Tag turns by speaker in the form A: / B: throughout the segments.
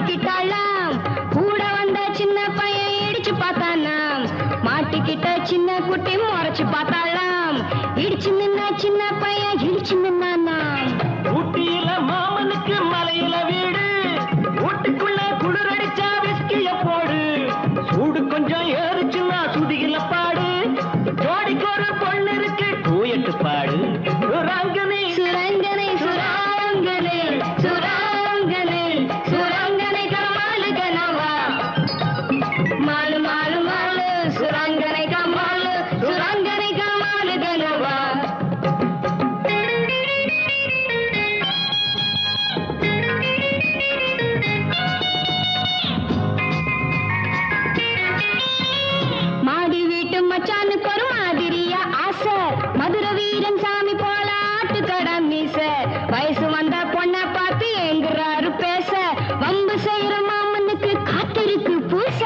A: மாட்டிக்கிட்டாளாம். கூட வந்த சின்ன பையன் இடிச்சு பார்த்தானாம். மாட்டிக்கிட்ட சின்ன குட்டி முறைச்சு பார்த்தாளாம். இடிச்சு நின்ன சின்ன பையன் இடிச்சு நின்னானாம்.
B: ஊட்டியில மாமனுக்கு மலையில வீடு, வீட்டுக்குள்ள குளிரடிச்சா விஸ்கிய போடு, சூடு கொஞ்சம் ஏறிச்சுன்னா சுதியில பாடு, ஜோடிக்கு ஒரு பொண்ணு இருக்கு டூயட்டு பாடு. சுரங்கனே
A: சுரங்கனை சுராங்கனை சுராங்கனை சுரங்கனை கமாலு கனவா மாலு மாலு மாலு சுரங்கனை கமாலு சுரங்கனை கமாலு கனவா. மாடி வீட்டு மச்சானுக்கு ஒரு மாதிரியா ஆசை, மதுரை வீரன் சாமி போல ஆட்டுக்கடை மீச, வயசு வந்த பொண்ணை பார்த்து எங்குறாரு பேச, வம்பு செய்யற மாமனுக்கு காத்திருக்கு பூச.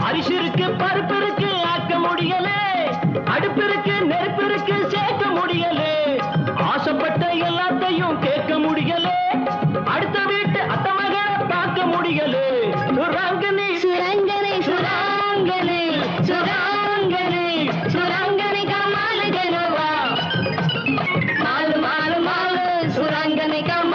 B: அரிசி இருக்கு பருப்பு இருக்கு ஆக்க முடியல, அடுப்பு இருக்கு நெருப்பு இருக்கு சேர்க்க முடியல, ஆசைப்பட்ட எல்லாத்தையும் கேட்க முடியல, அடுத்த வீட்டு அத்த மகளை பார்க்க முடியல. சுரங்கனே
A: சுரங்கனை சுராங்கனை சுராங்கனை சுரங்கனை கமாலு கனவா மாலு மாலு மாலு சுரங்கனை கமாலு